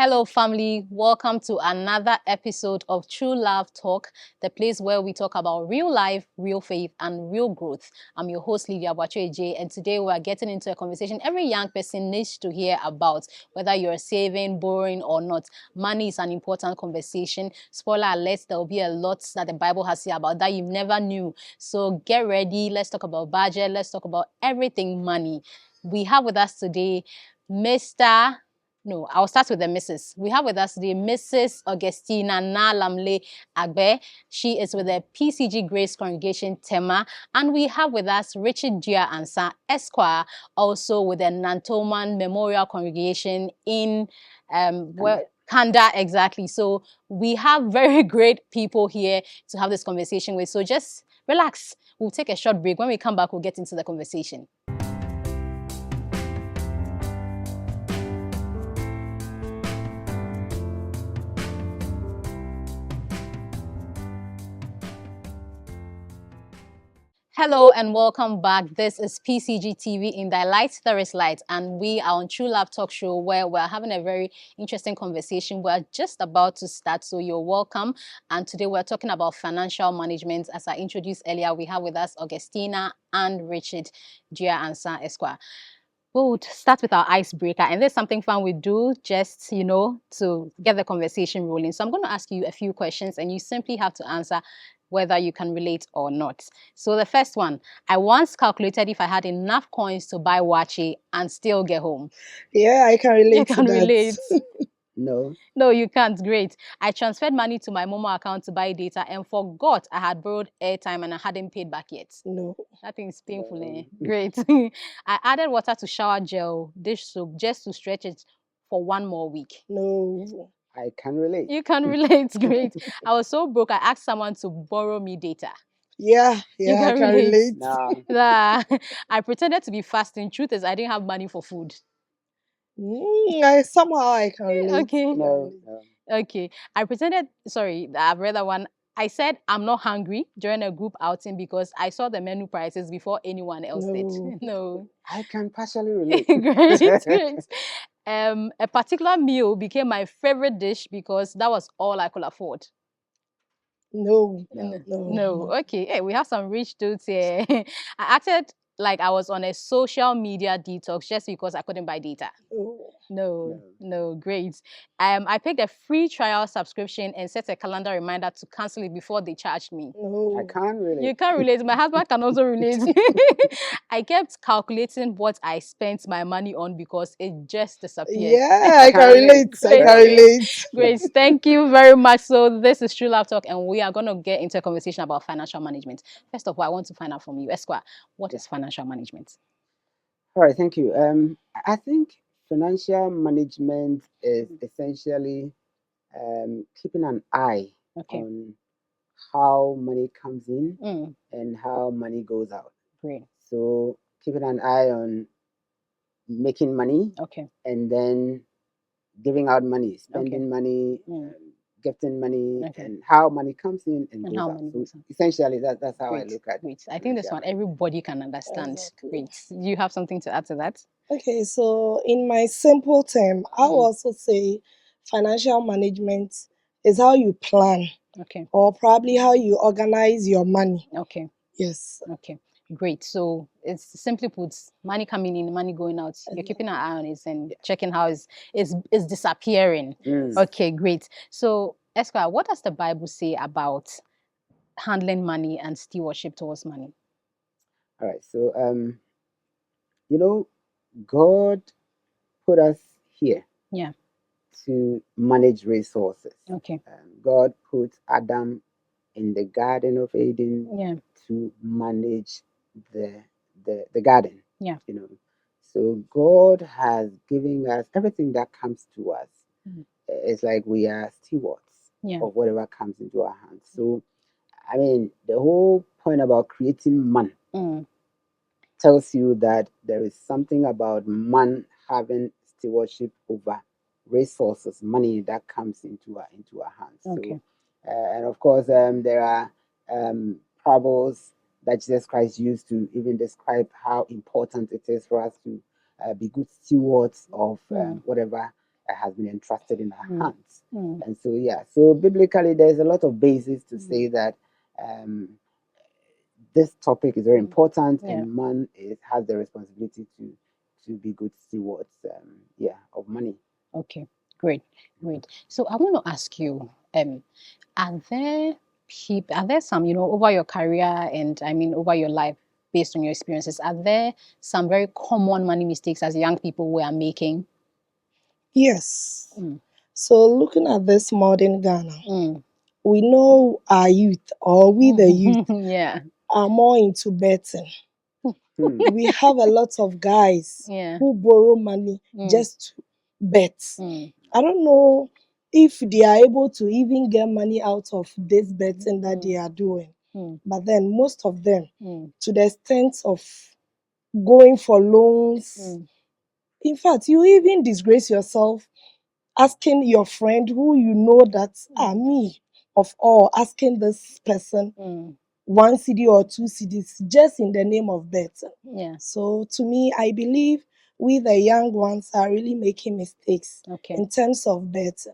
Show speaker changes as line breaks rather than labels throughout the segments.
Hello, family. Welcome to another episode of True Love Talk, the place where we talk about real life, real faith, and real growth. I'm your host, Lydia J, and today we are getting into a conversation every young person needs to hear about, whether you're saving, borrowing, or not. Money is an important conversation. Spoiler alert, there will be a lot that the Bible has to say about that you never knew. So get ready. Let's talk about budget. Let's talk about everything money. We have with us today I'll start with the Mrs. We have with us the Mrs. Augustina Nalamle Agbe. She is with the PCG Grace Congregation Tema. And we have with us Richard Gia Ansa Esquire, also with the Nantoman Memorial Congregation in Kanda, exactly. So we have very great people here to have this conversation with. So just relax. We'll take a short break. When we come back, we'll get into the conversation. Hello and welcome back. This is PCG TV in Thy Light, There is Light, and we are on True Love Talk Show where we're having a very interesting conversation. We're just about to start, so you're welcome. And today we're talking about financial management. As I introduced earlier, we have with us Augustina and Richard Gia Ansa Esquire. We'll start with our icebreaker, and there's something fun we do just, to get the conversation rolling. So I'm going to ask you a few questions, and you simply have to answer whether you can relate or not. So the first one, I once calculated if I had enough coins to buy wache and still get home.
Yeah, I can relate
You can
to that.
relate.
No.
No, you can't. Great. I transferred money to my Momo account to buy data and forgot I had borrowed airtime and I hadn't paid back yet.
No.
That thing is painful.
No.
Great. I added water to shower gel, dish soap, just to stretch it for one more week.
No.
I can relate.
You can relate. Great. I was so broke, I asked someone to borrow me data.
Yeah,
You
I
can
can
relate.
relate.
Nah.
I pretended to be fasting. Truth is, I didn't have money for food.
Somehow I can relate.
Okay.
No.
Okay. I've read that one. I said I'm not hungry during a group outing because I saw the menu prices before anyone else did. No.
I can partially relate.
Great. A particular meal became my favorite dish because that was all I could afford.
No.
Okay. Hey, we have some rich dudes here. I acted like I was on a social media detox just because I couldn't buy data. No, great. I picked a free trial subscription and set a calendar reminder to cancel it before they charged me.
I can't relate.
You can't relate. My husband can also relate. I kept calculating what I spent my money on because it just disappeared.
Yeah, I can relate.
Great. Thank you very much. So this is True Love Talk, and we are going to get into a conversation about financial management. First of all, I want to find out from you, Esquire, what is financial management?
All right, thank you. I think financial management is essentially keeping an eye on how money comes in and how money goes out.
Great.
So keeping an eye on making money, and then giving out money, spending money, gifting money, and how money comes in and goes out. So essentially, that's how I look at it.
I think this one everybody can understand.
Exactly.
Great. You have something to add to that?
Okay, so in my simple term, I will also say financial management is how you plan. Or probably how you organize your money. Yes.
Great. So it's simply put, money coming in, money going out. You're keeping an eye on it and checking how it's disappearing. Okay, great. So Esquire, what does the Bible say about handling money and stewardship towards money?
All right. So God put us here to manage resources. God put Adam in the Garden of Eden to manage the garden. So God has given us everything that comes to us. It's like we are stewards of whatever comes into our hands. So I mean, the whole point about creating man tells you that there is something about man having stewardship over resources, money that comes into our hands. So, and of course, there are parables that Jesus Christ used to even describe how important it is for us to be good stewards of whatever has been entrusted in our hands. And so, yeah, so biblically, there's a lot of basis to say that this topic is very important, and man has the responsibility to be good stewards, of money.
Okay, great. So I want to ask you, are there some, over your career and I mean over your life, based on your experiences, are there some very common money mistakes as young people we are making?
Yes. So looking at this modern Ghana, we know our youth, or we the youth, are more into betting. We have a lot of guys who borrow money just to bet. I don't know if they are able to even get money out of this betting that they are doing. But then most of them, to the extent of going for loans, in fact, you even disgrace yourself asking your friend who you know that me of all, asking this person 1 CD or 2 CDs just in the name of betting. So to me, I believe we the young ones are really making mistakes in terms of betting.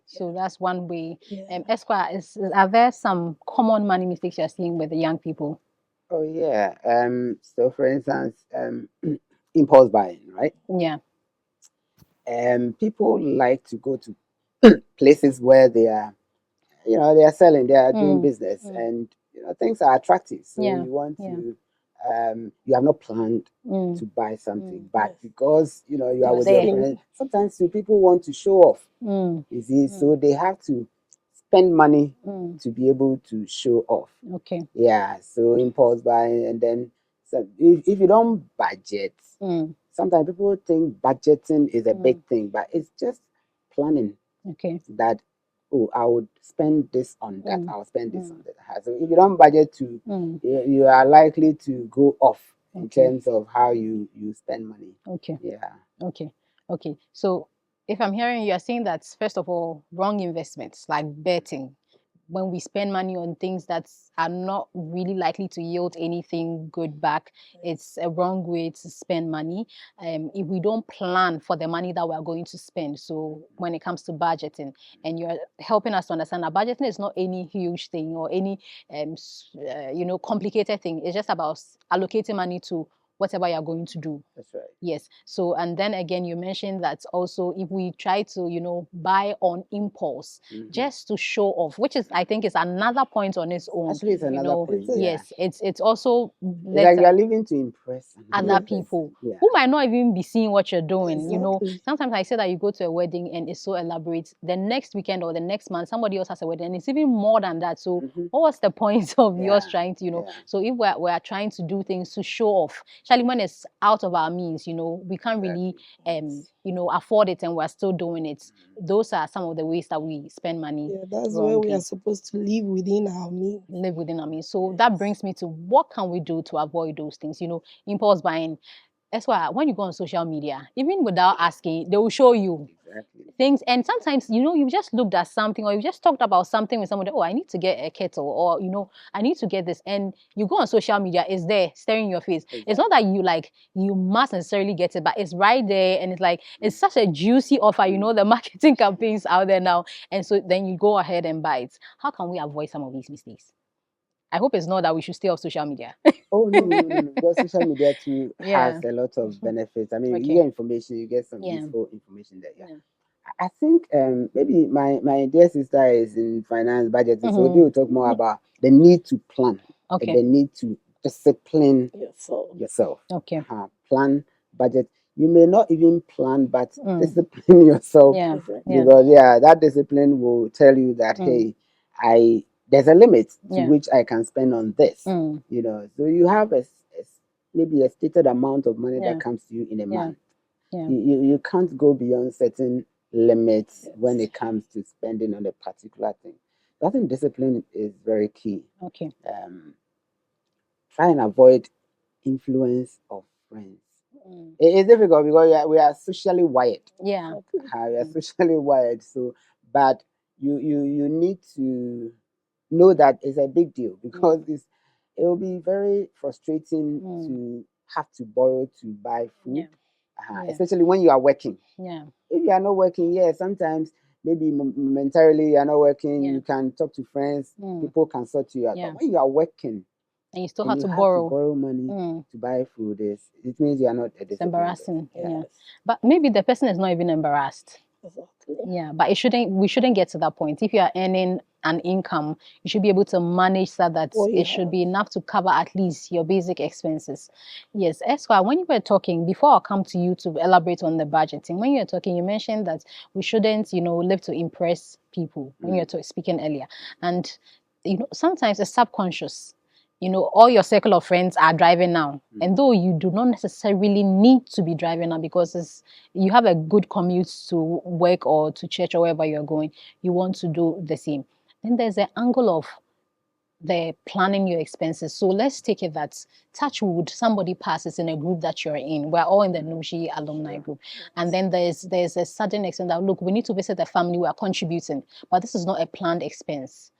So that's one way. Esquire, are there some common money mistakes you're seeing with the young people?
Oh yeah. So for instance, impulse buying, right? People like to go to places where they are, they are selling, they are doing business, and things are attractive. So you want to, you have not planned to buy something, but because you are with your friends, sometimes people want to show off. You see, so they have to spend money to be able to show off. Yeah, so impulse buying, and then so if you don't budget, sometimes people think budgeting is a big thing, but it's just planning. That, oh, I would spend this on that, I'll spend this on that. So if you don't budget you are likely to go off in terms of how you spend money.
So if I'm hearing you are saying that, first of all, wrong investments like betting, when we spend money on things that are not really likely to yield anything good back, it's a wrong way to spend money. If we don't plan for the money that we're going to spend, so when it comes to budgeting, and you're helping us to understand that budgeting is not any huge thing or any complicated thing. It's just about allocating money to whatever you're going to do.
That's right.
Yes. So, and then again, you mentioned that also if we try to, buy on impulse just to show off, which is, I think, is another point on its own.
Actually, it's another point.
Yes, it's also
it's like you're living to impress
other people who might not even be seeing what you're doing. Sometimes I say that you go to a wedding and it's so elaborate. The next weekend or the next month, somebody else has a wedding and it's even more than that. So what was the point of yours trying to, so if we're trying to do things to show off, especially when it's out of our means, we can't really afford it and we're still doing it. Those are some of the ways that we spend money.
That's where we are supposed to live within our means.
So that brings me to what can we do to avoid those things? Impulse buying. That's why when you go on social media, even without asking, they will show you things. And sometimes, you've just looked at something or you've just talked about something with somebody. Oh, I need to get a kettle, or, I need to get this. And you go on social media, it's there staring in your face. It's not that you must necessarily get it, but it's right there. And it's like, it's such a juicy offer, the marketing campaigns out there now. And so then you go ahead and buy it. How can we avoid some of these mistakes? I hope it's not that we should stay off social media.
Oh, no. Because social media too has a lot of benefits. I mean, you get information, you get some useful information there. I think maybe my dear sister is in finance budgeting, so they will talk more about the need to plan, the need to discipline yourself. Plan, budget. You may not even plan, but discipline yourself because that discipline will tell you that hey, there's a limit to which I can spend on this. So you have maybe a stated amount of money that comes to you in a month. You can't go beyond certain limits when it comes to spending on a particular thing. I think discipline is very key. Try and avoid influence of friends. It's difficult because we are socially wired. We are socially wired. So, but you need to know that it's a big deal because it will be very frustrating to have to borrow to buy food. especially when you are working. If you are not working, sometimes maybe momentarily you are not working, you can talk to friends, people can sort you out. But when you are working
and you still have to borrow
money to buy food, it means you are not a disciplined.
It's embarrassing. But maybe the person is not even embarrassed.
Exactly.
But we shouldn't get to that point. If you are earning an income, you should be able to manage so that it should be enough to cover at least your basic expenses. Yes, Esquire, when you were talking, before I'll come to you to elaborate on the budgeting, when you were talking, you mentioned that we shouldn't, live to impress people when you were speaking earlier. And, sometimes it's subconscious. All your circle of friends are driving now. And though you do not necessarily need to be driving now because you have a good commute to work or to church or wherever you're going, you want to do the same. Then there's the angle of the planning your expenses. So let's take it that touch wood, somebody passes in a group that you're in. We're all in the Nushi alumni group. And then there's a sudden extent that, look, we need to visit the family, we are contributing, but this is not a planned expense.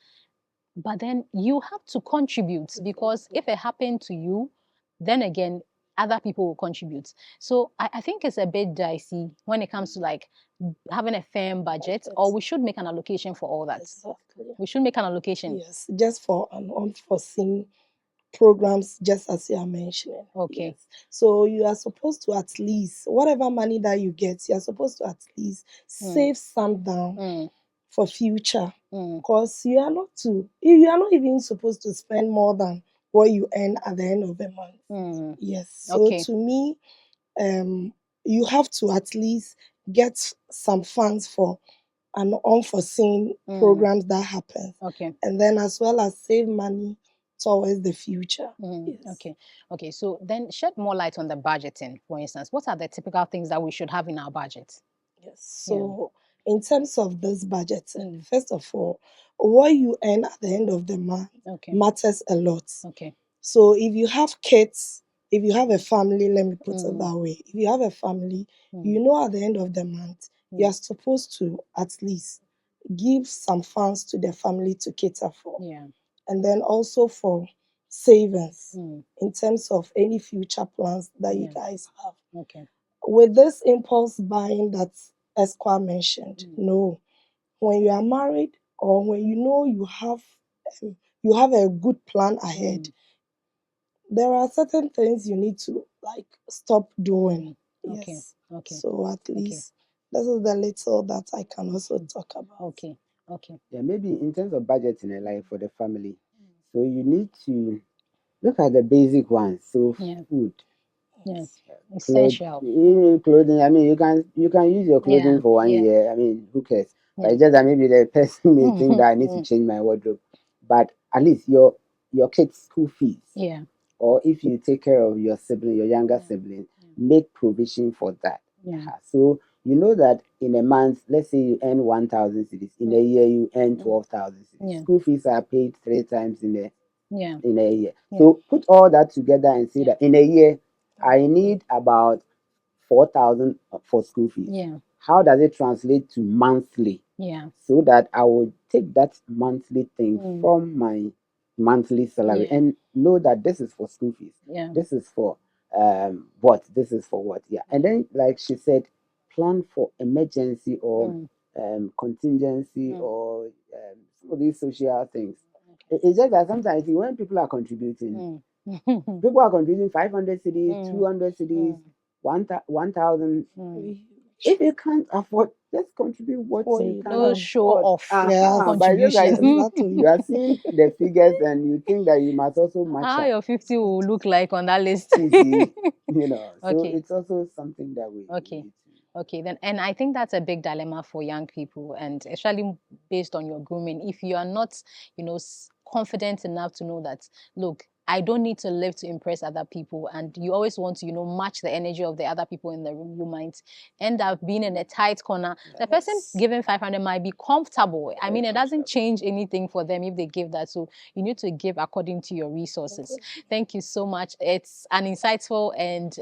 But then you have to contribute because if it happened to you, then again, other people will contribute. So I think it's a bit dicey when it comes to like having a firm budget, or we should make an allocation for all that.
Exactly.
We should make an allocation.
Yes, just for an unforeseen programs, just as you are mentioning.
Okay.
Yes. So you are supposed to at least, whatever money that you get, you are supposed to at least save some down for future. Because you are not even supposed to spend more than what you earn at the end of the month. Yes. So to me, you have to at least get some funds for an unforeseen programs that happen. And then as well as save money towards the future. Yes.
Okay. So then shed more light on the budgeting, for instance. What are the typical things that we should have in our budget?
Yes. So in terms of this budgeting, first of all, what you earn at the end of the month matters a lot. So if you have kids, if you have a family, let me put it that way. If you have a family, at the end of the month, you are supposed to at least give some funds to the family to cater for. And then also for savings in terms of any future plans that you guys have. With this impulse buying that Esquire mentioned, no. When you are married or when you have a good plan ahead, there are certain things you need to stop doing. Yes. So at least this is the little that I can also talk about.
Yeah, maybe in terms of budgeting, like for the family, so you need to look at the basic ones. So food.
Yes. Essential.
Clothing. I mean, you can use your clothing for 1 year. I mean, who cares? But it's just that maybe the person may think that I need to change my wardrobe. But at least your kids' school fees. Or if you take care of your sibling, your younger sibling, make provision for that. So you know that in a month, let's say you earn 1,000 cedis. In a year, you earn 12,000 cedis. School fees are paid 3 times in a year. So put all that together and say that in a year, I need about 4,000 for school fees. How does it translate to monthly? So that I will take that monthly thing from my monthly salary and know that this is for school fees. This is for what? This is for what? And then, like she said, plan for emergency or contingency or some of these social things. It's just that sometimes when people are contributing, people are contributing 500 cedis, 200 cedis, 1,000. If you can't afford, just contribute what you can afford.
Show off
contribution.
You are seeing the figures and you think that you must also match
how
up.
your 50 will look like on that list.
So it's also something that we need to.
Okay, then, and I think that's a big dilemma for young people, and especially based on your grooming. If you are not, confident enough to know that, look, I don't need to live to impress other people, and you always want to, match the energy of the other people in the room, you might end up being in a tight corner. The person giving 500 might be comfortable. I mean, it doesn't change anything for them if they give that. So you need to give according to your resources. Thank you so much. It's an insightful and,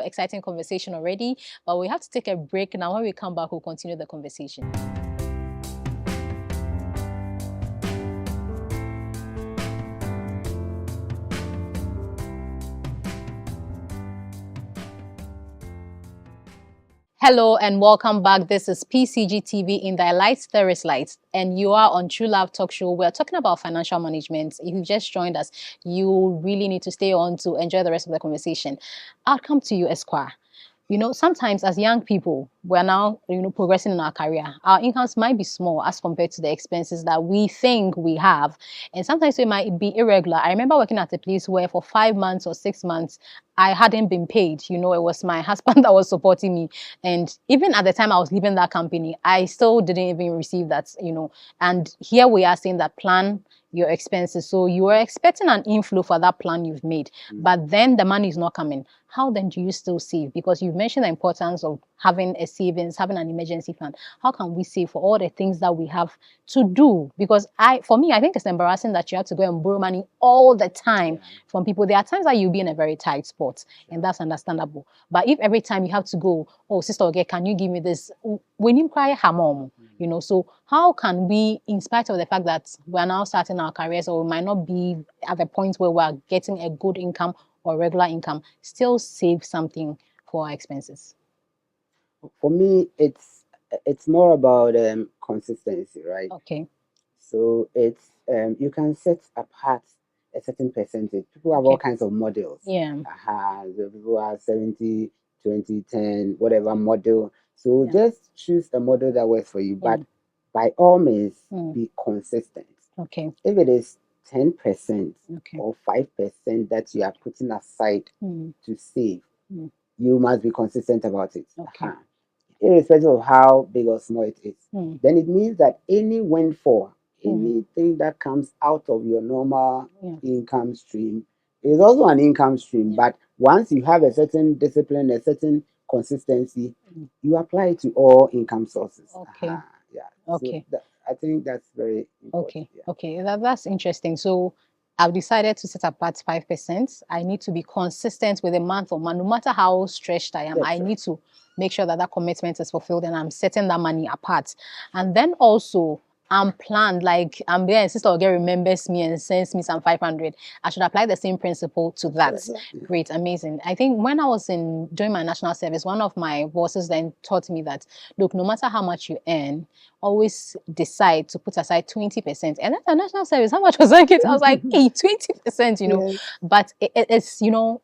exciting conversation already, but we have to take a break now. When we come back, we'll continue the conversation. Hello and welcome back. This is PCG TV in Thy Light, There is Light, and you are on True Love Talk Show. We're talking about financial management. If you just joined us, you really need to stay on to enjoy the rest of the conversation. I'll come to you, Esquire. You know, sometimes as young people, we're now, progressing in our career. Our incomes might be small as compared to the expenses that we think we have. And sometimes we might be irregular. I remember working at a place where for 5 months or 6 months, I hadn't been paid. You know, it was my husband that was supporting me. And even at the time I was leaving that company, I still didn't even receive that, And here we are saying that plan your expenses. So you are expecting an inflow for that plan you've made, but then the money is not coming. How then do you still save? Because you've mentioned the importance of having a savings, having an emergency fund. How can we save for all the things that we have to do? Because for me, I think it's embarrassing that you have to go and borrow money all the time from people. There are times that you'll be in a very tight spot, and that's understandable. But if every time you have to go, oh, sister, okay, can you give me this? When you cry, hamom, so how can we, in spite of the fact that we're now starting our careers or we might not be at the point where we're getting a good income or regular income, still save something for our expenses?
For me, it's more about consistency, right?
Okay.
So it's you can set apart a certain percentage. People have all kinds of models.
Yeah.
So people have 70, 20, 10, whatever model. So just choose a model that works for you. But by all means, be consistent.
Okay.
If it is 10% or 5% that you are putting aside to save, you must be consistent about it.
Okay.
Irrespective of how big or small it is. Then it means that any windfall, anything that comes out of your normal income stream is also an income stream. But once you have a certain discipline, a certain consistency, you apply it to all income sources.
Okay.
Yeah.
Okay.
So I think that's very important.
Okay. That's interesting. So I've decided to set apart 5%. I need to be consistent with a month or month, no matter how stretched I am.
That's
I
right.
need to make sure that that commitment is fulfilled and I'm setting that money apart. And then also, I'm planned, like I'm there, sister Oge remembers me and sends me some 500. I should apply the same principle to that. Great, amazing. I think when I was doing my national service, one of my bosses then taught me that, look, no matter how much you earn, always decide to put aside 20%. And that's a national service. How much was I getting? I was like, hey, 20%,
Yes.
But it's,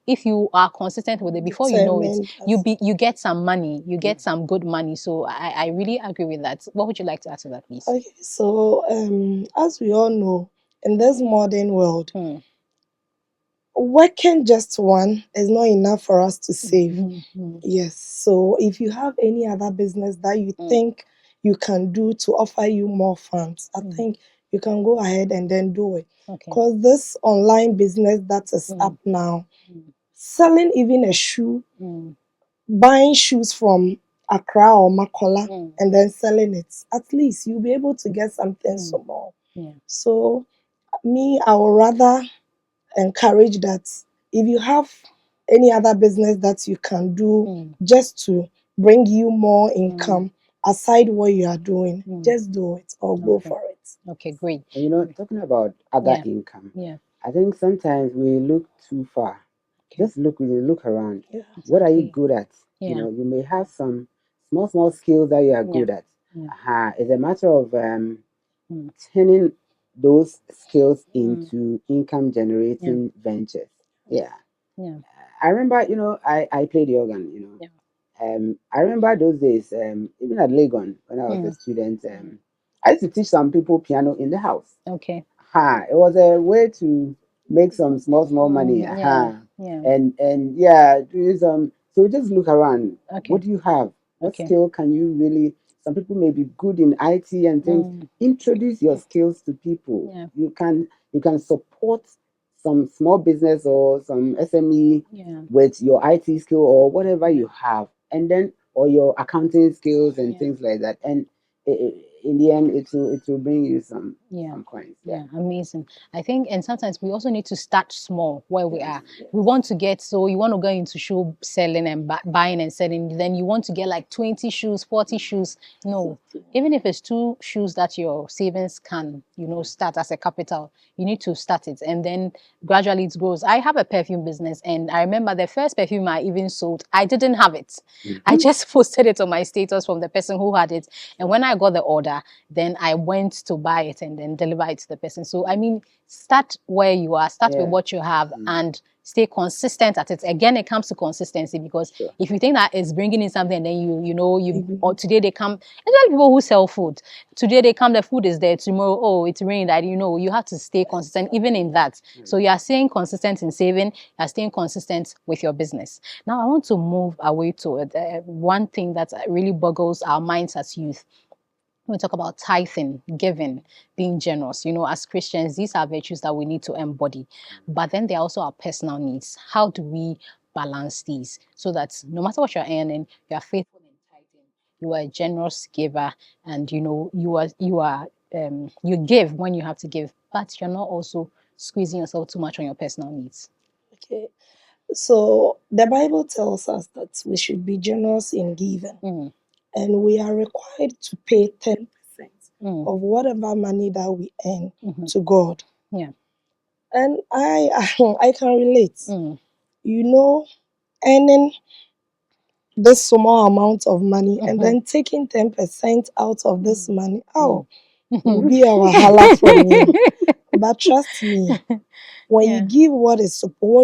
if you are consistent with it, before you know it, you get some money, you get some good money. So I really agree with that. What would you like to add to that, please?
Okay, so as we all know, in this modern world, working just one is not enough for us to save. Yes. So if you have any other business that you think you can do to offer you more funds, I think you can go ahead and then do it. Because this online business that is up now, selling even a shoe, buying shoes from Accra or Makola and then selling it, at least you'll be able to get something small. So me, I would rather encourage that if you have any other business that you can do just to bring you more income aside what you are doing, just do it or go for it.
Okay, great.
And talking about other income, I think sometimes we look too far. Just look around. What are you good at? You may have some small skills that you are good at. It's a matter of turning those skills into income generating ventures. I remember, I played the organ, I remember those days, even at Legon when I was a student, I used to teach some people piano in the house.
Okay.
It was a way to make some small money. And doing some. So just look around. What do you have? What skill can you really? Some people may be good in IT and things. Introduce your skills to people. You can support some small business or some SME with your IT skill or whatever you have, and then or your accounting skills and things like that. And in the end, it will bring you some coins.
Yeah, amazing. I think, and sometimes we also need to start small where we are. We want to get, so you want to go into shoe selling and buying and selling, then you want to get like 20 shoes, 40 shoes. No, even if it's 2 shoes that your savings can, start as a capital, you need to start it, and then gradually it grows. I have a perfume business, and I remember the first perfume I even sold, I didn't have it. I just posted it on my status from the person who had it, and when I got the order, then I went to buy it and then deliver it to the person. So I mean, start where you are, start with what you have, and stay consistent at it. Again, it comes to consistency, because if you think that it's bringing in something, and then or today they come, especially people who sell food, today they come, the food is there, tomorrow, oh, it's raining, that you have to stay consistent even in that. So you are staying consistent in saving, you are staying consistent with your business. Now I want to move away to one thing that really boggles our minds as youth. We talk about tithing, giving, being generous. As Christians, these are virtues that we need to embody. But then there are also our personal needs. How do we balance these so that no matter what you're earning, you are faithful in tithing, you are a generous giver, and you give when you have to give, but you're not also squeezing yourself too much on your personal needs.
Okay. So the Bible tells us that we should be generous in giving. And we are required to pay 10% of whatever money that we earn to God.
Yeah.
And I can relate. Earning this small amount of money and then taking 10% out of this money, it will be a wahala for me. But trust me, when you give what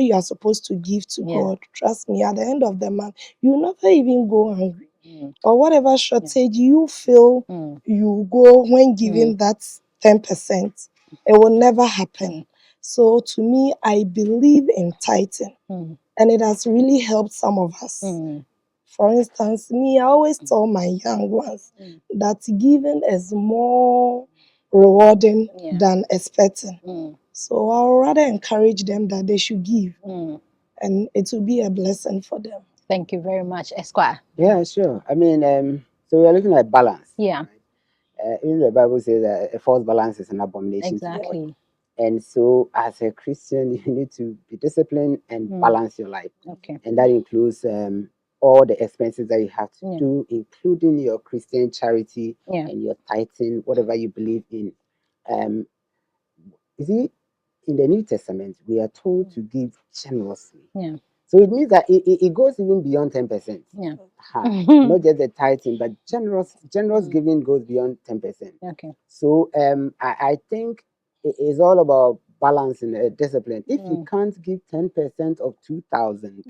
you are supposed to give to God, trust me, at the end of the month, you'll never even go hungry. Or whatever shortage you feel you go when giving that 10%, it will never happen. So to me, I believe in tithing, and it has really helped some of us. For instance, me, I always tell my young ones that giving is more rewarding than expecting. So I'll rather encourage them that they should give, and it will be a blessing for them.
Thank you very much, Esquire.
Yeah, sure. I mean, so we are looking at balance.
Yeah.
Even the Bible says that a false balance is an abomination to God. And so, as a Christian, you need to be disciplined and balance your life.
Okay.
And that includes all the expenses that you have to do, including your Christian charity and your tithing, whatever you believe in. You see, in the New Testament, we are told to give generously.
Yeah.
So it means that it goes even beyond 10%.
Yeah.
Not just the tithing, but generous giving goes beyond 10%.
Okay.
So I think it is all about balance and discipline. If you can't give 10% of 2,000,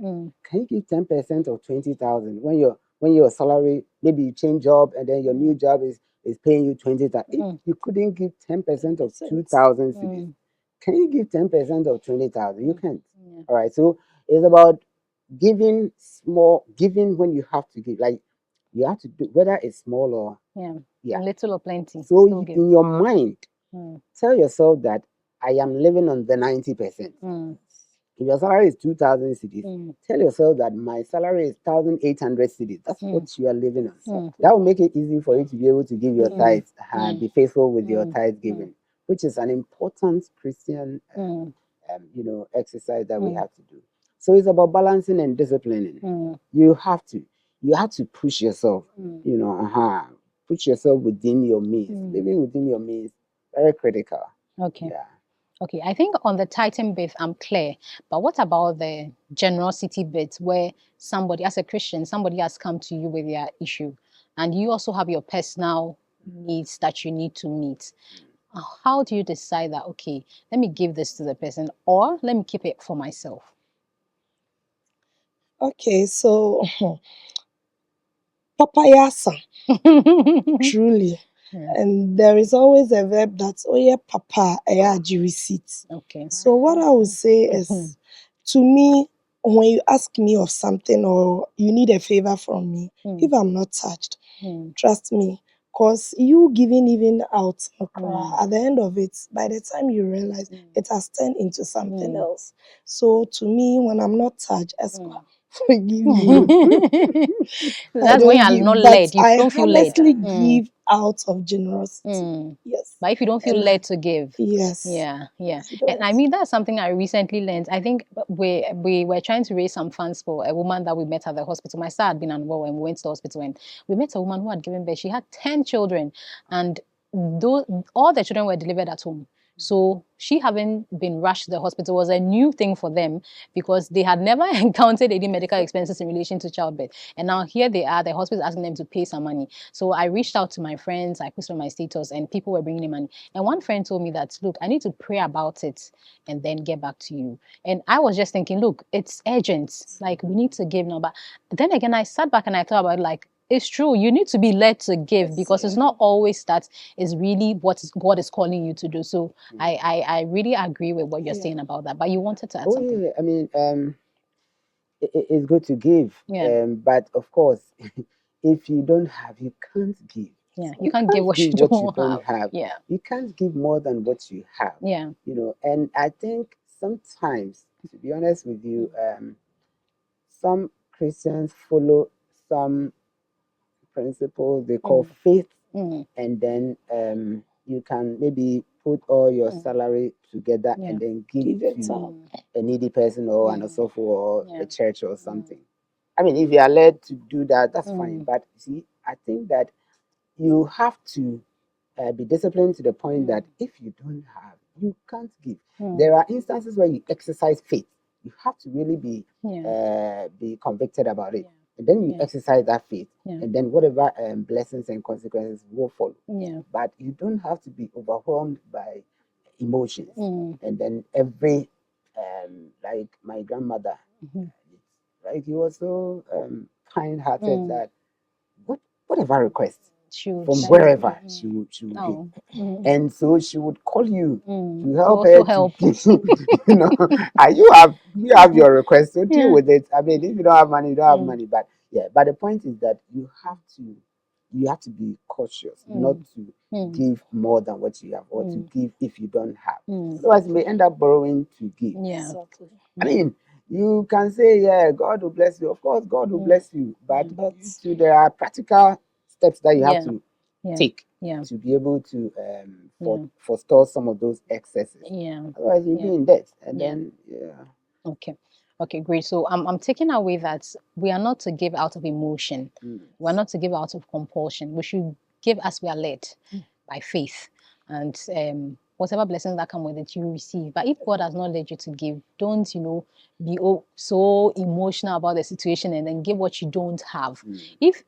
can you give 10% of 20,000 when your salary, maybe you change job and then your new job is paying you 20,000? If you couldn't give 10% of 2,000 cedis, can you give 10% of 20,000? You can't. All right. So it's about giving when you have to give. Like you have to do, whether it's small or
little or plenty.
So in your mind, tell yourself that I am living on the 90%. If your salary is 2,000 cedis, tell yourself that my salary is 1,800 cedis. That's what you are living on. That will make it easy for you to be able to give your tithes and be faithful with your tithe giving, which is an important Christian exercise that we have to do. So it's about balancing and disciplining. You have to push yourself. Put yourself within your means. Living within your means, very critical.
Okay.
Yeah.
Okay, I think on the tithing bit, I'm clear. But what about the generosity bit where somebody, as a Christian, somebody has come to you with their issue and you also have your personal needs that you need to meet? How do you decide that, okay, let me give this to the person or let me keep it for myself?
Okay, so papayasa, truly. And there is always a verb that's, oh yeah, papa, receipt.
Okay.
So what I would say is, to me, when you ask me of something or you need a favor from me, if I'm not touched, trust me, because you giving even out at the end of it, by the time you realize it has turned into something else. So to me, when I'm not touched, forgive me.
That's when you're not led. You don't feel led.
I honestly give out of generosity. Yes.
But if you don't feel led to give.
Yes.
Yeah. And I mean, that's something I recently learned. I think we were trying to raise some funds for a woman that we met at the hospital. My son had been unwell and we went to the hospital and we met a woman who had given birth. She had 10 children and all the children were delivered at home. So she having been rushed to the hospital was a new thing for them because they had never encountered any medical expenses in relation to childbirth. And now here they are, the hospital is asking them to pay some money. So I reached out to my friends, I posted on my status and people were bringing in money. And one friend told me that, look, I need to pray about it and then get back to you. And I was just thinking, look, it's urgent. Like we need to give now. But then again, I sat back and I thought about it, like, it's true. You need to be led to give because it's not always that is really what God is calling you to do. So I really agree with what you're saying about that. But you wanted to add something.
Yeah. I mean, it's good to give. But of course, if you don't have, you can't give.
Yeah, you can't give what you don't have. Yeah,
you can't give more than what you have.
Yeah,
and I think sometimes, to be honest with you, some Christians follow some principles they call faith, and then you can maybe put all your salary together and then give it to a needy person or an osofo or a church or something. I mean, if you are led to do that, that's fine. But see, I think that you have to be disciplined to the point that if you don't have, you can't give. There are instances where you exercise faith. You have to really be convicted about it. And then you exercise that faith. And then whatever blessings and consequences will follow. But you don't have to be overwhelmed by emotions. And then every, like my grandmother, like he was so kind-hearted that whatever request from wherever she would give. And so she would call you to help her to you have your request, so deal with it. I mean, if you don't have money, you don't have money. But but the point is that you have to be cautious not to give more than what you have or to give if you don't have. Otherwise you may end up borrowing to give.
Exactly.
I mean, you can say, yeah, God will bless you. Of course, God will bless you. But there are practical steps that you have to take to be able to forestall some of those excesses. Otherwise, you'll be in debt. And then,
Okay, great. So I'm taking away that we are not to give out of emotion. We are not to give out of compulsion. We should give as we are led by faith. And whatever blessings that come with it, you receive. But if God has not led you to give, don't, be so emotional about the situation and then give what you don't have.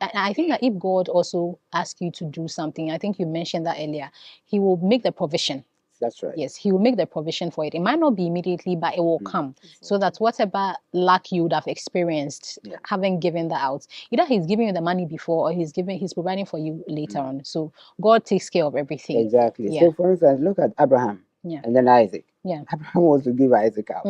I think that if God also asks you to do something, I think you mentioned that earlier, He will make the provision.
That's right.
Yes, He will make the provision for it. It might not be immediately, but it will come. So that whatever lack you would have experienced, having given that out, either He's giving you the money before or He's providing for you later on. So God takes care of everything.
Exactly. So for instance, look at Abraham and then Isaac. Abraham wants to give Isaac out.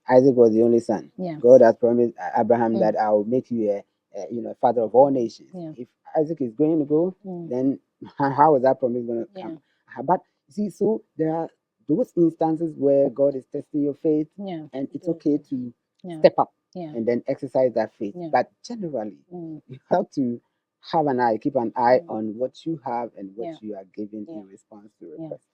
Isaac was the only son. God has promised Abraham that I will make you a father of all nations. If Isaac is going to go, then how is that promise going to come? But see, so there are those instances where God is testing your faith, and it's okay to step up and then exercise that faith. But generally, you have to keep an eye on what you have and what you are giving in response to requests.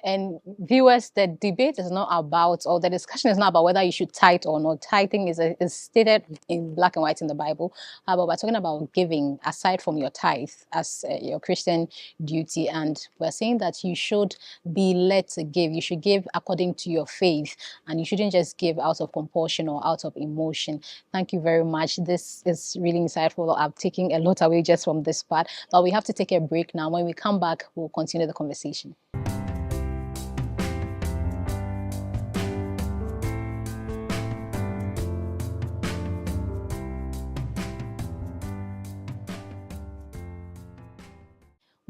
And viewers, the debate is not about, or the discussion is not about whether you should tithe or not. Tithing is stated in black and white in the Bible. However, we're talking about giving aside from your tithe as your Christian duty. And we're saying that you should be led to give. You should give according to your faith. And you shouldn't just give out of compulsion or out of emotion. Thank you very much. This is really insightful. I'm taking a lot away just from this part. But we have to take a break now. When we come back, we'll continue the conversation.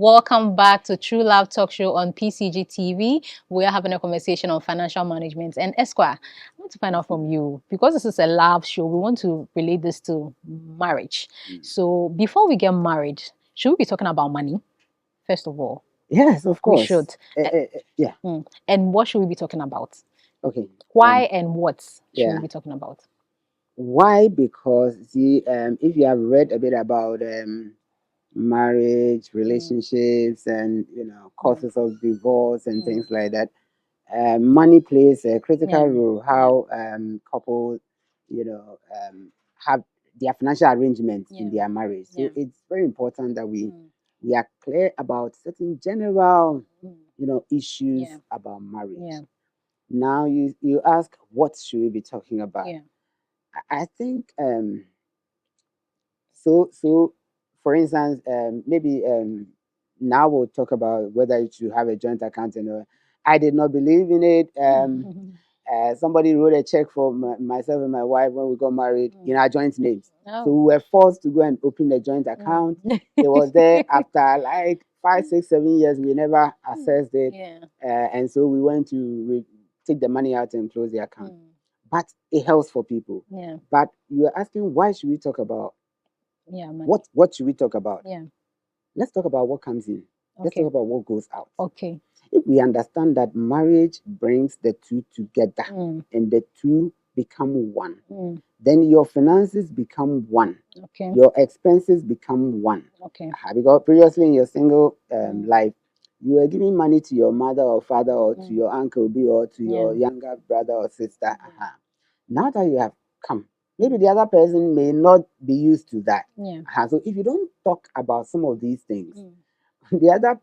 Welcome back to True Love Talk Show on PCG TV. We are having a conversation on financial management. And Esquire, I want to find out from you, because this is a love show, we want to relate this to marriage. So before we get married, should we be talking about money, first of all?
Yes, of course.
We should.
Yeah.
And what should we be talking about?
Okay.
Why and what should we be talking about?
Why? Because see, if you have read a bit about marriage, relationships, and causes of divorce and things like that. Money plays a critical role. How couples, have their financial arrangements in their marriage. So it's very important that we are clear about certain general, issues about marriage. Now you ask, what should we be talking about? I think so for instance, maybe now we'll talk about whether you should have a joint account or not. I did not believe in it. Somebody wrote a check for myself and my wife when we got married in our joint names. So we were forced to go and open a joint account. It was there after like 5, 6, 7 years. We never accessed it. And so we went to take the money out and close the account. But it helps for people. But you are asking, why should we talk about money. What should we talk about? Let's talk about what comes in. Let's talk about what goes out. If we understand that marriage brings the two together and the two become one, then your finances become one. Your expenses become one. Because previously in your single life, you were giving money to your mother or father or to your uncle B or to your younger brother or sister. Now that you have come, maybe the other person may not be used to that. So if you don't talk about some of these things, the other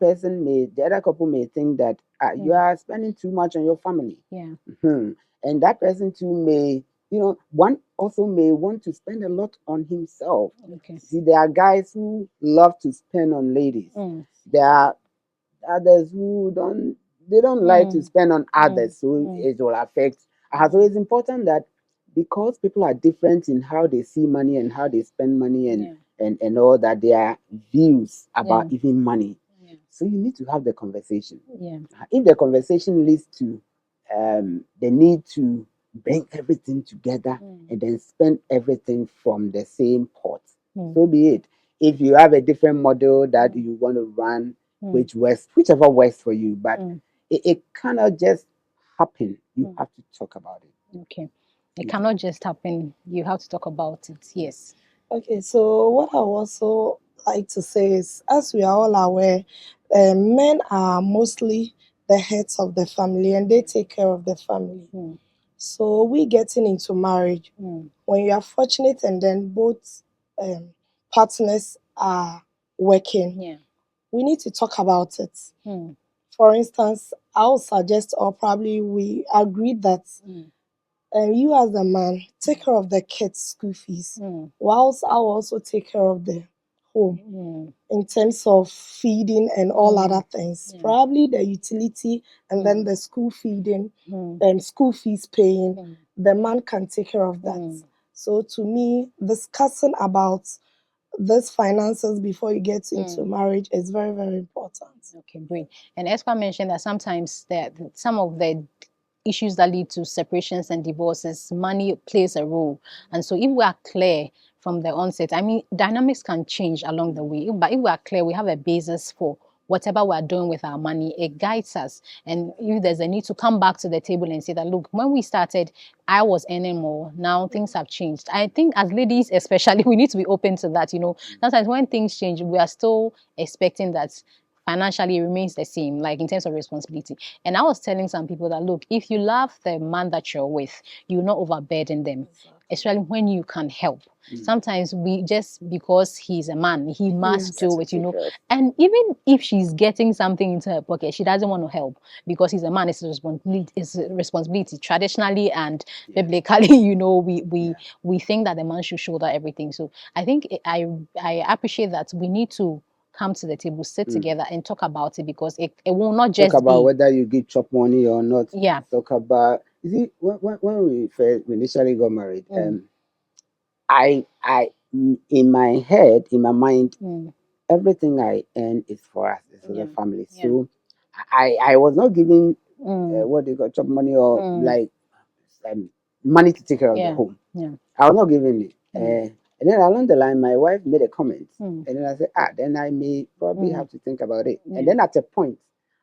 couple may think that you are spending too much on your family. And that person too may, one also may want to spend a lot on himself. See, there are guys who love to spend on ladies. There are others who don't like to spend on others, so it will affect. So it's important that because people are different in how they see money and how they spend money and all that, their views about even money. So you need to have the conversation. If the conversation leads to the need to bring everything together and then spend everything from the same pot, so be it. If you have a different model that you want to run, whichever works for you, but it cannot just happen. You have to talk about it.
It cannot just happen. You have to talk about it. Yes.
Okay, so what I also like to say is, as we are all aware, men are mostly the heads of the family and they take care of the family. So we getting into marriage, when you are fortunate and then both partners are working, we need to talk about it. For instance, I'll suggest, or probably we agree that you as a man take care of the kids' school fees, whilst I'll also take care of the home in terms of feeding and all other things. Probably the utility and then the school feeding and school fees paying, the man can take care of that. So to me, discussing about these finances before you get into marriage is very, very important.
Okay, great. And Espa mentioned that sometimes some of the issues that lead to separations and divorces, money plays a role. And so if we are clear from the onset, I mean, dynamics can change along the way. But if we are clear, we have a basis for whatever we're doing with our money, it guides us. And if there's a need to come back to the table and say that, look, when we started, I was earning more. Now things have changed. I think as ladies, especially, we need to be open to that. Sometimes when things change, we are still expecting that financially it remains the same, like in terms of responsibility. And I was telling some people that, look, if you love the man that you're with, you will not overburden them, especially when you can help. Sometimes we just, because he's a man, he must do it, And even if she's getting something into her pocket, she doesn't want to help because he's a man. It's a responsibility. Traditionally and biblically, we think that the man should shoulder everything. So I think I appreciate that we need to come to the table, sit together and talk about it, because it will not just
talk about
be
whether you give chop money or not. Talk about, you see, when we initially got married, I in my head, in my mind, everything I earn is for us, it's for the family. So I was not giving what they got chop money or like money to take care of the home. I was not giving it. And then along the line, my wife made a comment, and then I said, then I may probably have to think about it. And then at a point,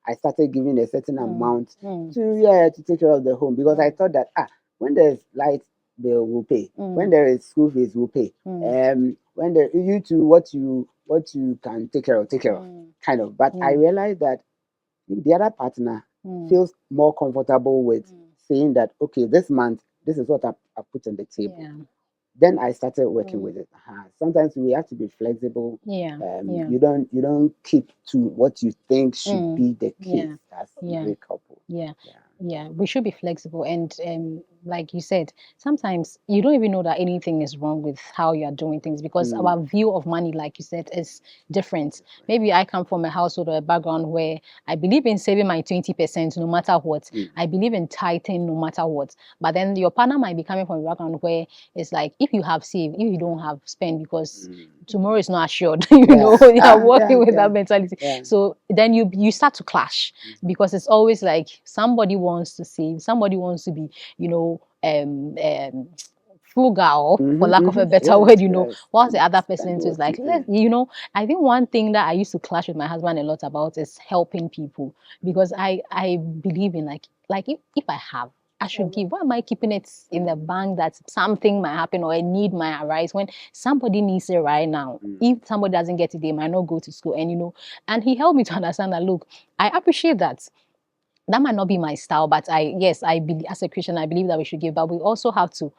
I started giving a certain amount to take care of the home, because I thought that when there's light bill, we'll pay. When there is school fees, we'll pay. when you to what you can take care of, kind of. But I realized that the other partner feels more comfortable with saying that, okay, this month, this is what I put on the table. Then I started working with it. Sometimes we have to be flexible. You don't keep to what you think should be the case as a married couple.
Yeah, we should be flexible. And like you said, sometimes you don't even know that anything is wrong with how you are doing things, because our view of money, like you said, is different. Maybe I come from a household or a background where I believe in saving my 20% no matter what. I believe in tithing no matter what. But then your partner might be coming from a background where it's like, if you have saved, if you don't have spent, because tomorrow is not assured. You are working with that mentality. So then you start to clash, because it's always like somebody wants to save, somebody wants to be, frugal, for lack of a better word, whilst the other person is like, I think one thing that I used to clash with my husband a lot about is helping people, because I believe in like if I have, I should give. Why am I keeping it in the bank that something might happen or a need might arise when somebody needs it right now? If somebody doesn't get it, they might not go to school. And he helped me to understand that, look, I appreciate that. That might not be my style, but I believe, as a Christian, I believe that we should give, but we also have to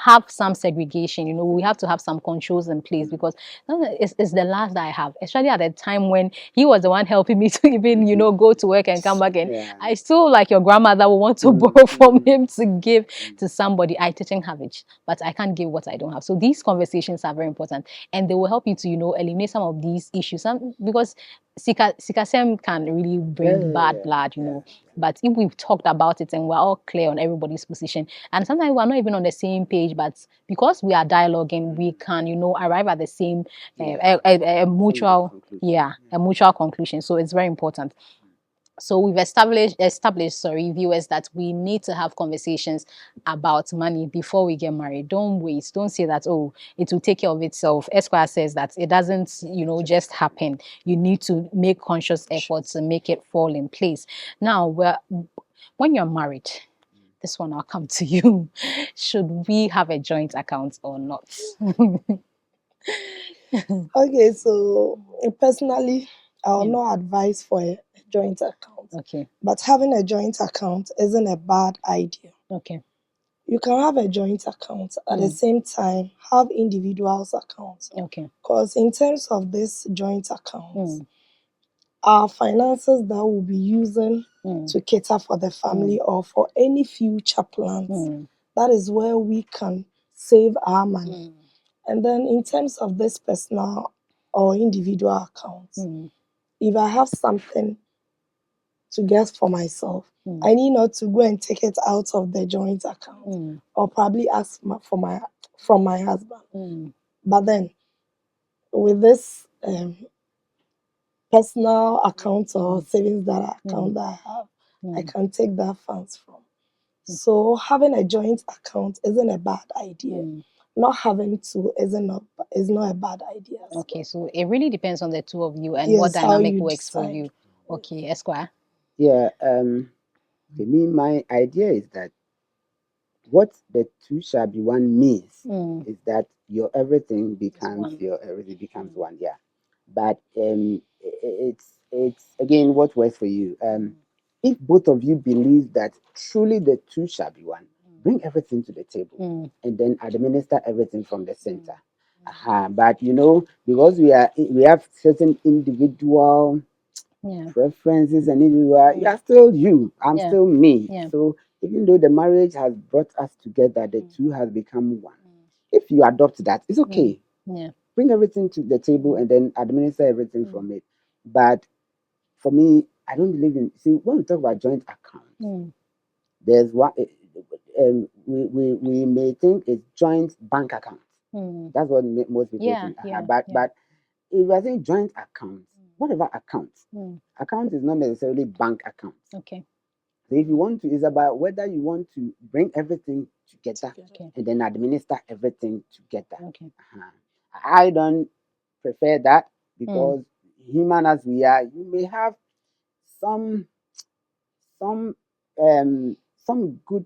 have some segregation. We have to have some controls in place, because it's the last that I have, especially at the time when he was the one helping me to even, go to work and come back. And I still, like your grandmother, will want to borrow from him to give to somebody. I didn't have it, but I can't give what I don't have. So these conversations are very important, and they will help you to, eliminate some of these issues. Because Sikasem can really bring bad blood, But if we've talked about it and we're all clear on everybody's position, and sometimes we're not even on the same page, but because we are dialoguing, we can, arrive at the same a mutual, a mutual conclusion. So it's very important. So we've established, viewers, that we need to have conversations about money before we get married. Don't wait. Don't say that, oh, it will take care of itself. Esquire says that it doesn't, just happen. You need to make conscious efforts to make it fall in place. Now, when you're married, this one I'll come to you. Should we have a joint account or not?
Okay, so personally, I will not advise for a joint account.
Okay.
But having a joint account isn't a bad idea.
Okay.
You can have a joint account at the same time have individuals accounts.
Okay.
Because in terms of this joint account, our finances that we'll be using to cater for the family or for any future plans, that is where we can save our money. And then in terms of this personal or individual accounts, if I have something to get for myself, I need not to go and take it out of the joint account or probably ask from my husband. But then with this personal account or savings that account that I have, I can take that funds from. So having a joint account isn't a bad idea. Not having to is not a bad idea.
Okay, so it really depends on the two of you and what dynamic works for you. Okay, Esquire.
Yeah, to me, my idea is that what the two shall be one means is that your everything becomes one. Yeah, but it's again what works for you. If both of you believe that truly the two shall be one, bring everything to the table and then administer everything from the center. But because we have certain individual preferences, and you are still you, I'm still me. So even though the marriage has brought us together, the two has become one. If you adopt that, it's okay. Bring everything to the table and then administer everything from it. But for me, I don't believe in. See, when we talk about joint accounts, there's one. We may think it's joint bank account. That's what most people think. But if we are saying joint accounts, whatever accounts, account is not necessarily bank account.
Okay.
So if you want to, it's about whether you want to bring everything together and then administer everything together.
Okay.
I don't prefer that because human as we are, you may have some some some good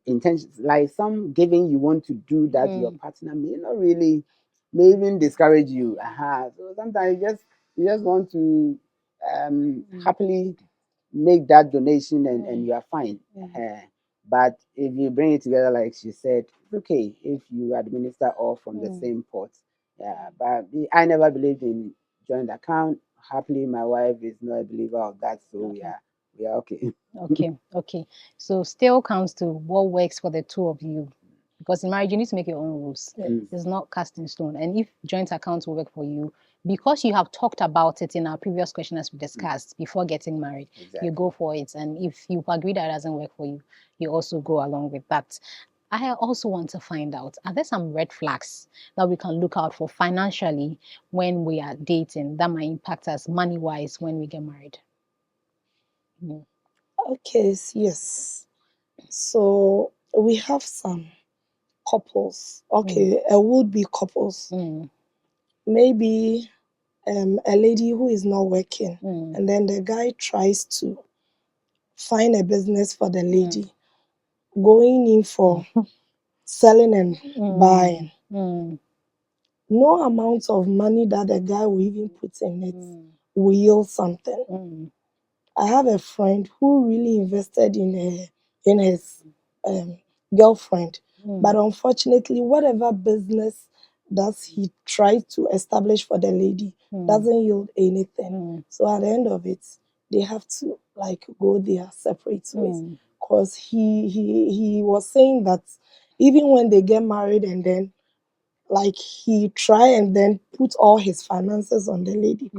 intentions, like some giving you want to do that your partner may not really may even discourage you. So sometimes you just want to happily make that donation and you are fine. But if you bring it together, like she said, it's okay if you administer all from the same pot. Yeah, but I never believed in joint account. Happily, my wife is not a believer of that, so we are okay.
Okay. So still comes to what works for the two of you. Because in marriage, you need to make your own rules. It's not cast in stone. And if joint accounts will work for you, because you have talked about it in our previous question as we discussed before getting married, you go for it. And if you agree that it doesn't work for you, you also go along with that. I also want to find out, are there some red flags that we can look out for financially when we are dating that might impact us money-wise when we get married?
Okay, yes. So we have some couples. Okay, would-be couples. Maybe a lady who is not working, and then the guy tries to find a business for the lady, going in for selling and buying. No amount of money that the guy will even put in it will yield something. I have a friend who really invested in his girlfriend, but unfortunately, whatever business that he tried to establish for the lady doesn't yield anything. So at the end of it, they have to like go their separate ways. Because he was saying that even when they get married and then like he try and then put all his finances on the lady,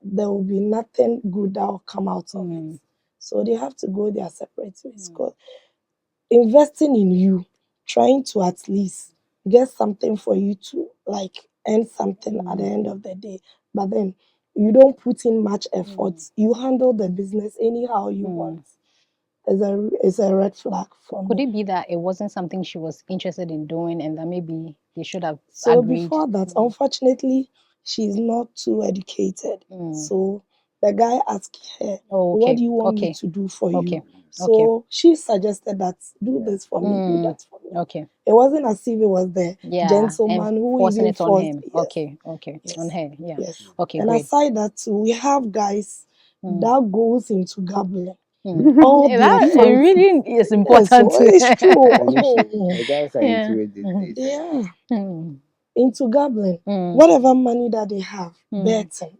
there will be nothing good that will come out of it. So they have to go their separate ways. Because investing in you, trying to at least get something for you to like earn something at the end of the day, but then you don't put in much effort. You handle the business anyhow you want. Is a red flag for me.
Could it be that it wasn't something she was interested in doing and that maybe they should have
So
agreed?
before that, unfortunately, she's not too educated. So the guy asked her, what do you want me to do for you? So she suggested that do this for me, do that for me. It wasn't as if it was the gentleman who
forcing
even
it on
forced
him.
Yes.
On her.
Yes.
Okay,
and
great.
aside that too, we have guys that goes into gambling. All their
That it really is important.
Yes, it's true.
The guys are into it these days.
Yeah. Into gambling. Whatever money that they have, betting,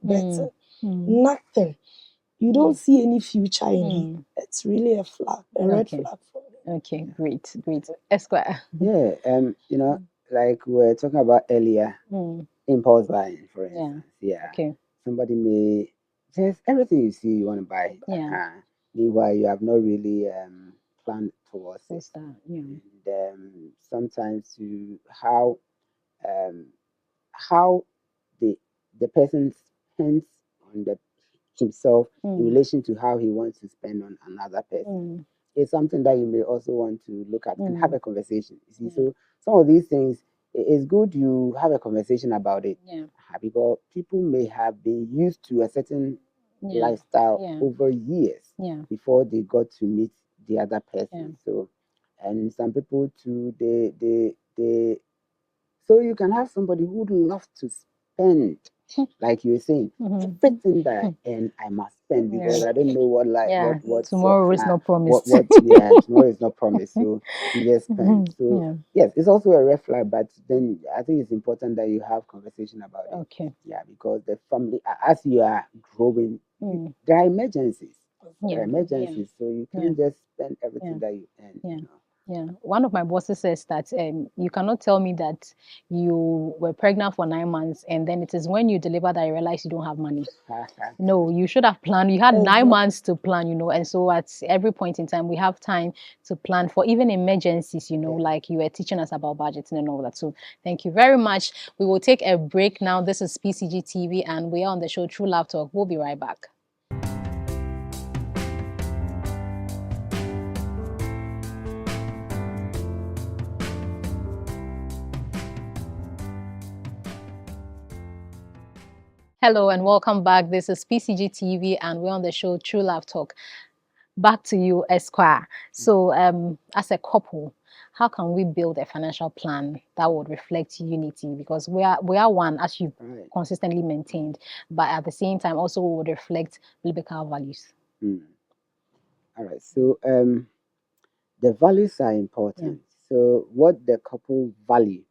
nothing. You don't see any future in it. It's really a flag, a red flag for me.
Okay, great. Esquire.
Yeah, you know, like we were talking about earlier, impulse buying, for instance. Yeah. Somebody may just everything you see you want to buy. Meanwhile, you have not really planned towards it. And sometimes to um how the person spends on himself in relation to how he wants to spend on another person. It's something that you may also want to look at and have a conversation. You see, so some of these things, it's good you have a conversation about it. Because people may have been used to a certain lifestyle over years before they got to meet the other person. So, and some people too, they so you can have somebody who would love to spend, like you were saying, everything that I earn, I must spend because I don't know what
tomorrow is not promised.
Tomorrow is not promised. So you just spend. So yes, it's also a red flag, but then I think it's important that you have conversation about it. Yeah, because the family, as you are growing, there are emergencies. There are emergencies, so you can't just spend everything that you earn. You know?
Yeah, one of my bosses says that you cannot tell me that you were pregnant for 9 months and then it is when you deliver that you realize you don't have money. No, you should have planned. You had 9 months to plan, and so at every point in time, we have time to plan for even emergencies, like you were teaching us about budgeting and all that. So thank you very much. We will take a break now. This is PCG TV and we are on the show True Love Talk. We'll be right back. Hello and welcome back. This is PCG TV and we're on the show True Love Talk. back to you, Esquire. So, as a couple, how can we build a financial plan that would reflect unity? Because we are one, as you consistently maintained, but at the same time also would reflect biblical values.
All right. So, the values are important. So, what the couple value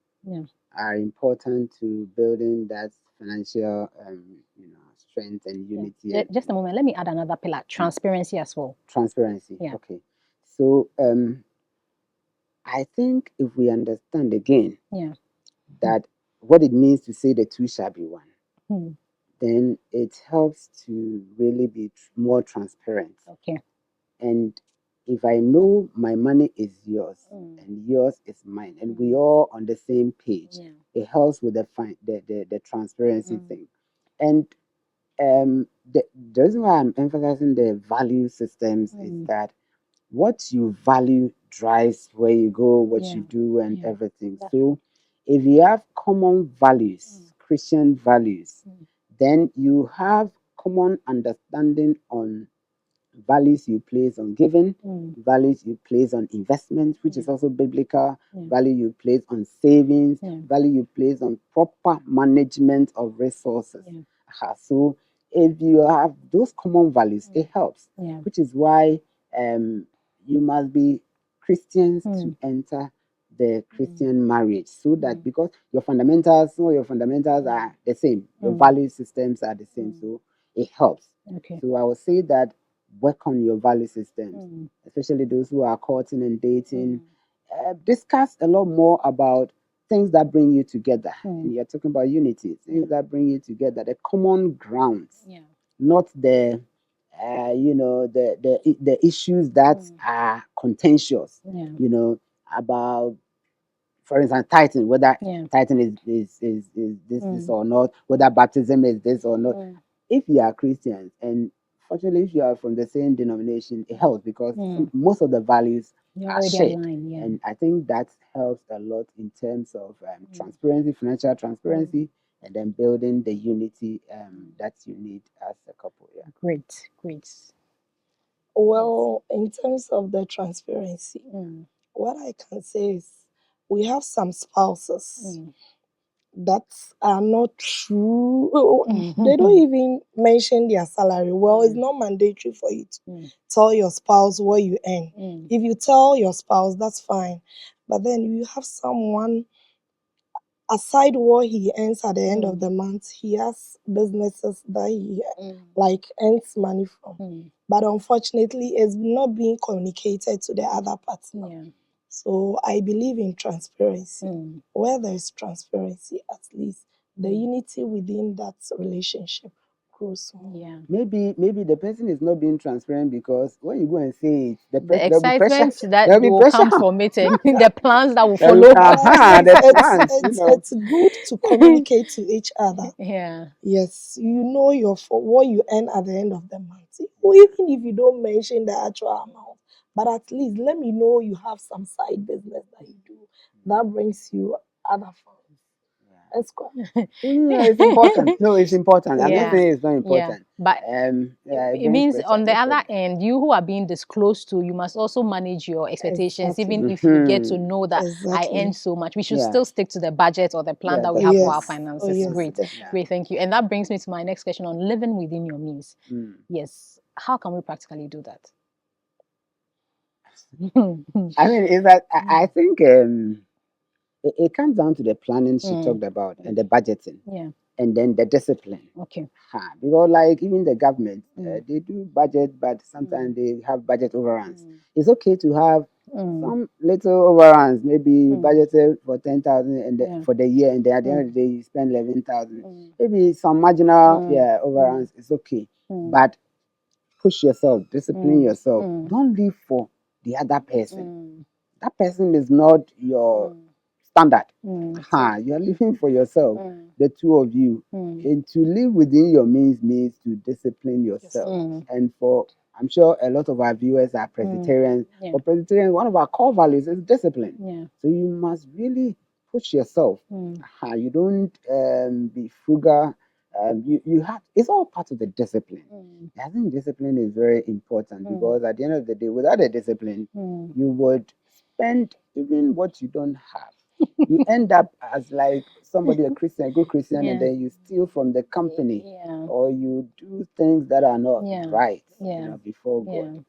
are important to building that financial, strength and unity.
Just a moment. Let me add another pillar: transparency as well.
Transparency. Okay. So, I think if we understand again that what it means to say the two shall be one, then it helps to really be more transparent.
Okay.
And if I know my money is yours and yours is mine, and we all on the same page, it helps with the transparency thing. And the reason why I'm emphasizing the value systems is that what you value drives where you go, what you do, and everything. So if you have common values, Christian values, then you have common understanding on values you place on giving, values you place on investment, which is also biblical, value you place on savings, value you place on proper management of resources. So if you have those common values, it helps, which is why you must be Christians to enter the Christian marriage, so that because your fundamentals, some of your fundamentals are the same, your value systems are the same, so it helps. So I would say that work on your value systems, especially those who are courting and dating. Discuss a lot more about things that bring you together. And you're talking about unity, things that bring you together, the common grounds, not the the issues that are contentious. About, for instance, tithing, whether tithing is this or not, whether baptism is this or not. If you are Christians, and fortunately, if you are from the same denomination, it helps because most of the values are shared. And I think that helps a lot in terms of transparency, financial transparency, and then building the unity that you need as a couple. Yeah.
Great.
Well, in terms of the transparency, what I can say is we have some spouses that are not true. They don't even mention their salary. Well, it's not mandatory for you to tell your spouse what you earn. If you tell your spouse, that's fine. But then you have someone, aside what he earns at the end of the month, he has businesses that he like earns money from. But unfortunately, it's not being communicated to the other partner. So I believe in transparency. Where there is transparency, at least the unity within that relationship grows more.
Maybe the person is not being transparent because when you go and say it,
the excitement that
will be
will
pressure.
come from it and the plans that will follow.
It's good to communicate to each other. Yes, you know what you earn at the end of the month. Even if you don't mention the actual amount, but at least let me know you have some side business that you do that brings you other funds. That's quite.
It's important. No, it's important. I'm not saying it's not important.
But it means on the other end, you who are being disclosed to, you must also manage your expectations. Even if you get to know that I earn so much, we should still stick to the budget or the plan that we have for our finances. Great. Thank you. And that brings me to my next question on living within your means. Yes. How can we practically do that?
I mean, is that I think it comes down to the planning she talked about and the budgeting. And then the discipline. Because like even the government, they do budget, but sometimes they have budget overruns. It's okay to have some little overruns, maybe budgeted for 10,000 and for the year, and then at the end of the day you spend 11,000. Maybe some marginal overruns. It's okay, but push yourself, discipline yourself. Don't live for the other person. That person is not your standard. You're living for yourself, the two of you. And to live within your means to discipline yourself. And I'm sure a lot of our viewers are Presbyterians. For Presbyterians, one of our core values is discipline. So you must really push yourself. You don't be frugal. You have, it's all part of the discipline. I think discipline is very important because at the end of the day, without a discipline, you would spend even what you don't have. You end up as like somebody, a Christian, a good Christian, and then you steal from the company, or you do things that are not right, before God.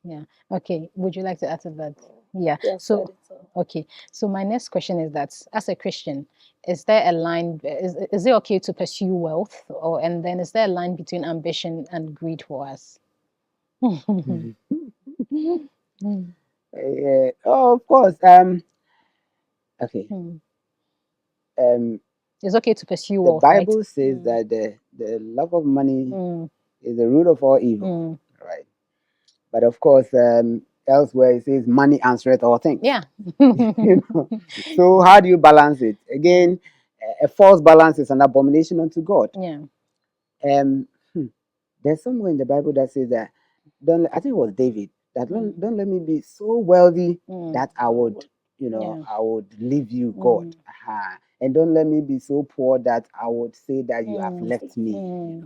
Yeah. Okay. Would you like to add to that? Yeah.
Yes,
So, okay. So my next question is that as a Christian, is there a line? Is it okay to pursue wealth, and then is there a line between ambition and greed for us?
Oh, of course. Okay.
It's okay to pursue
The
wealth, right?
Bible says that the love of money is the root of all evil, right? But of course, elsewhere it says money answereth all things.
Yeah.
You know. So how do you balance it? Again, a false balance is an abomination unto God.
Yeah.
There's somewhere in the Bible that says that don't, I think it was David, that don't let me be so wealthy that I would, I would leave you, God. And don't let me be so poor that I would say that you have left me.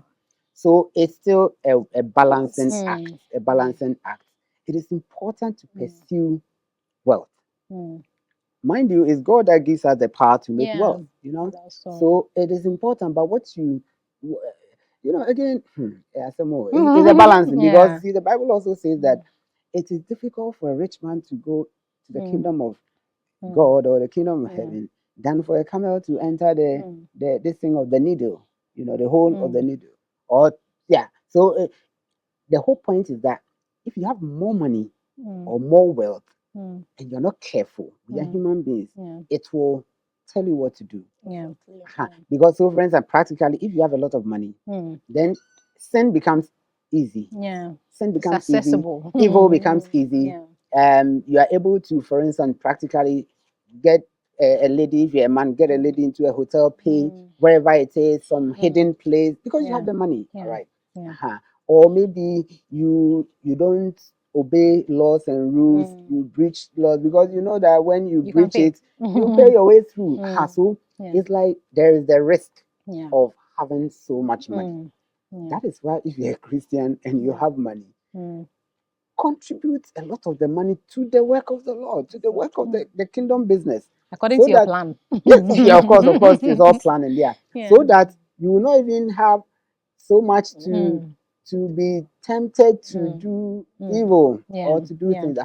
So it's still a balancing act, a balancing act. It is important to pursue wealth. Mind you, it's God that gives us the power to make wealth, So it is important, but again, it's a balancing because see, the Bible also says that it is difficult for a rich man to go to the kingdom of God or the kingdom of heaven than for a camel to enter the this thing of the needle, the hole of the needle. Or so the whole point is that if you have more money or more wealth and you're not careful, we are human beings, it will tell you what to do. Because so friends, and practically, if you have a lot of money, then sin becomes easy. Sin becomes easy. Evil becomes easy. You are able to, for instance, practically get a lady, if you're a man, get a lady into a hotel, pay wherever it is, some hidden place, because you have the money. All right. Or maybe you don't obey laws and rules, you breach laws because you know that when you breach it, you pay your way through. So it's like there is the risk of having so much money. That is why if you're a Christian and you have money, contribute a lot of the money to the work of the Lord, to the work of the kingdom business.
According to your plan.
Yes, yeah, of course, it's all planning there. So that you will not even have so much to be tempted to do evil or to do things.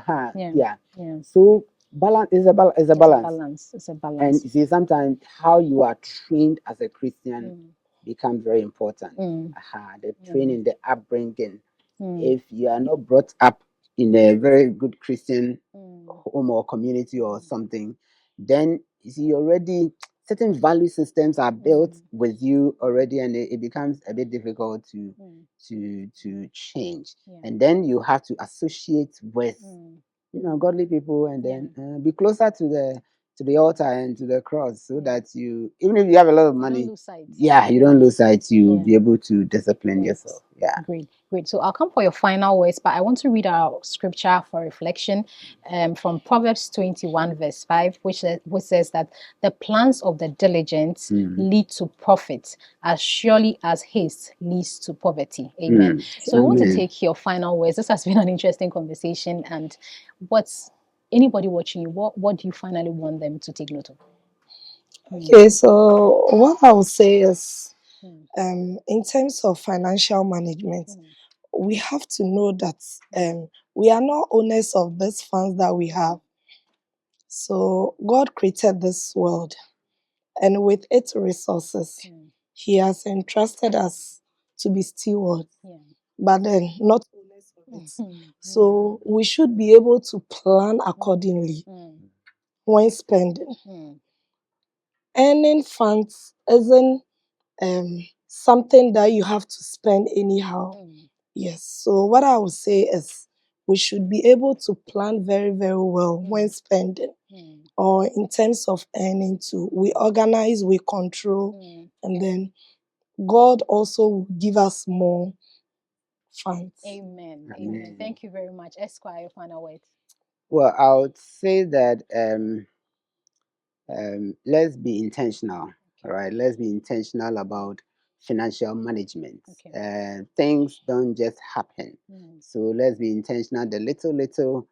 So balance is a balance.
It's a balance.
And you see, sometimes how you are trained as a Christian becomes very important. The training, the upbringing. If you are not brought up in a very good Christian home or community or something, then you see already certain value systems are built with you already, and it becomes a bit difficult to change. And then you have to associate with godly people, and then be closer to the altar and to the cross, so that you, even if you have a lot of money, you don't lose sight. You be able to discipline yourself.
Great. So I'll come for your final words, but I want to read our scripture for reflection from Proverbs 21 verse 5, which says that the plans of the diligent lead to profit as surely as haste leads to poverty. Amen. So I want to take your final words. This has been an interesting conversation, and what's anybody watching you, what do you finally want them to take note of?
Okay, so what I would say is, in terms of financial management, we have to know that we are not owners of these funds that we have. So God created this world, and with its resources, He has entrusted us to be stewards, but then not owners of it. So we should be able to plan accordingly when spending. Earning funds isn't something that you have to spend anyhow. Yes. So what I would say is we should be able to plan very, very well when spending, or in terms of earning too. We organize, we control, and then God also will give us more funds.
Amen. Thank you very much. Esquire, final words.
Well, I would say that let's be intentional. All right, let's be intentional about financial management. Things don't just happen. So let's be intentional. The little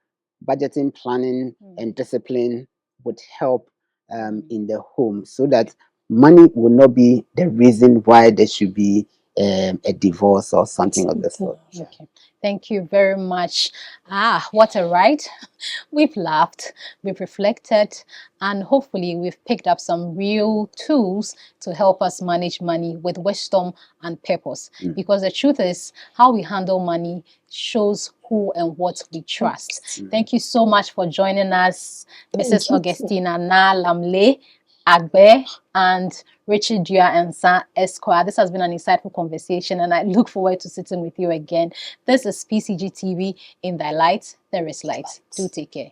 budgeting, planning, and discipline would help in the home, so that money will not be the reason why there should be a divorce or something of the sort.
Okay, thank you very much. What a ride. We've laughed, we've reflected, and hopefully we've picked up some real tools to help us manage money with wisdom and purpose. Because the truth is, how we handle money shows who and what we trust. Thank you so much for joining us, Mrs. Augustina Na Lamle Agbe and Richard Dua Ensa Esquire. This has been an insightful conversation, and I look forward to sitting with you again. This is PCG TV. In thy light, there is light. Do take care.